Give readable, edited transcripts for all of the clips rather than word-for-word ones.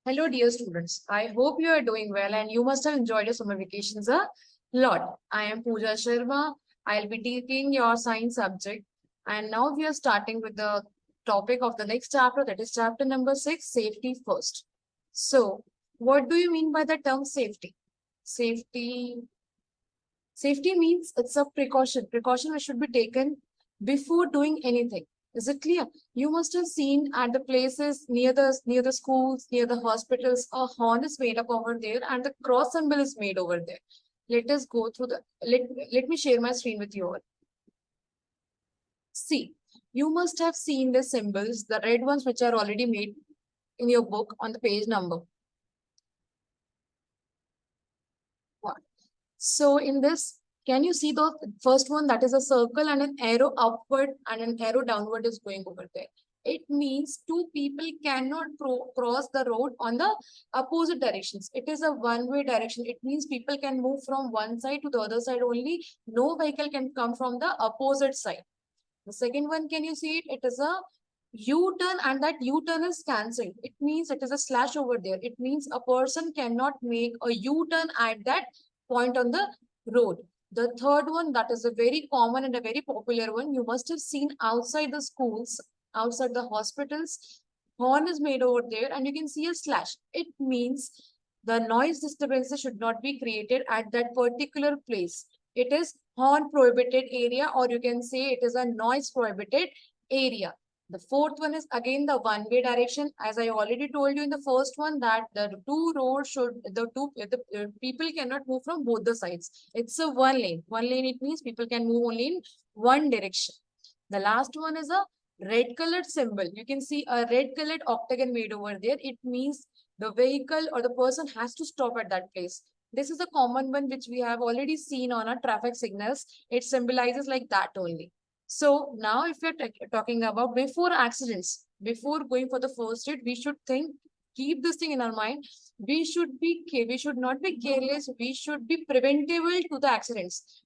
Hello, dear students. I hope you are doing well and you must have enjoyed your summer vacations a lot. I am Pooja Sharma. I'll be taking your science subject. And now we are starting with the topic of the next chapter, that is chapter number 6, safety first. So, what do you mean by the term safety? Safety Safety means it's a precaution. Precaution which should be taken before doing anything. Is it clear? You must have seen at the places near the schools, near the hospitals, a horn is made up over there and the cross symbol is made over there. Let us go through let me share my screen with you all. See, you must have seen the symbols, the red ones which are already made in your book on the page number 1. So in this, can you see the first one, that is a circle and an arrow upward and an arrow downward is going over there. It means two people cannot cross the road on the opposite directions. It is a one-way direction. It means people can move from one side to the other side only. No vehicle can come from the opposite side. The second one, can you see it? It is a U-turn and that U-turn is cancelled. It means it is a slash over there. It means a person cannot make a U-turn at that point on the road. The third one, that is a very common and a very popular one. You must have seen outside the schools, outside the hospitals, horn is made over there and you can see a slash. It means the noise disturbances should not be created at that particular place. It is horn prohibited area, or you can say it is a noise prohibited area. The fourth one is again the one-way direction. As I already told you in the first one, that the people cannot move from both the sides. It's a one lane. One lane, it means people can move only in one direction. The last one is a red colored symbol. You can see a red colored octagon made over there. It means the vehicle or the person has to stop at that place. This is a common one which we have already seen on our traffic signals. It symbolizes like that only. So now if you're talking about before accidents, before going for the first aid, we should keep this thing in our mind. We should not be careless. We should be preventable to the accidents.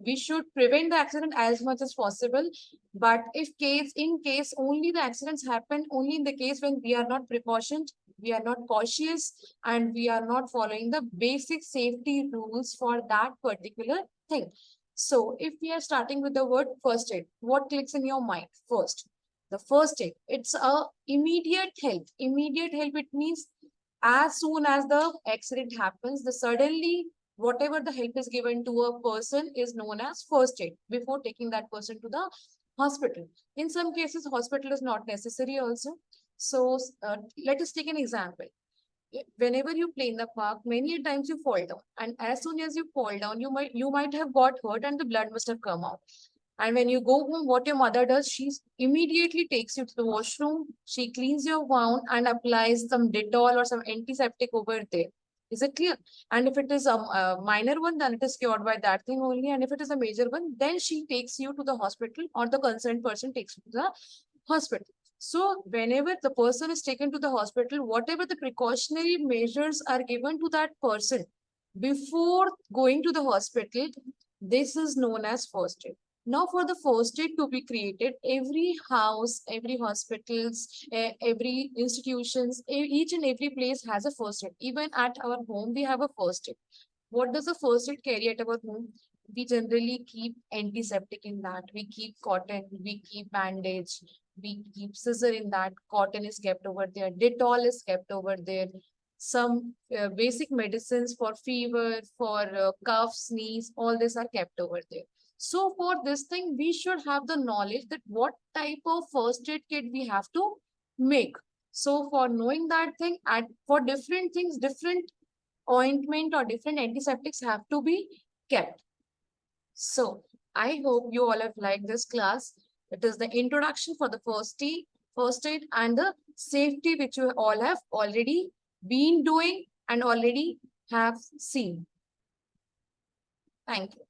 We should prevent the accident as much as possible. But in case only the accidents happen, only in the case when we are not precautioned, we are not cautious, and we are not following the basic safety rules for that particular thing. So if we are starting with the word first aid, what clicks in your mind first? The first aid, it's a immediate help. Immediate help, it means as soon as the accident happens, the suddenly whatever the help is given to a person is known as first aid before taking that person to the hospital. In some cases, hospital is not necessary also. So let us take an example. Whenever you play in the park, many times you fall down, and as soon as you fall down, you might have got hurt and the blood must have come out. And when you go home, what your mother does, she immediately takes you to the washroom, she cleans your wound and applies some Dettol or some antiseptic over there. Is it clear? And if it is a minor one, then it is cured by that thing only. And if it is a major one, then she takes you to the hospital, or the concerned person takes you to the hospital. So whenever the person is taken to the hospital, whatever the precautionary measures are given to that person before going to the hospital, this is known as first aid. Now for the first aid to be created, every house, every hospitals, every institutions, each and every place has a first aid. Even at our home, we have a first aid. What does a first aid carry at our home? We generally keep antiseptic in that. We keep cotton, we keep bandage, we keep scissor in that. Cotton is kept over there. Dettol is kept over there. Some basic medicines for fever, for cough, sneeze, all this are kept over there. So for this thing, we should have the knowledge that what type of first aid kit we have to make. So for knowing that thing, for different things, different ointment or different antiseptics have to be kept. So I hope you all have liked this class. It is the introduction for the first aid and the safety, which you all have already been doing and already have seen. Thank you.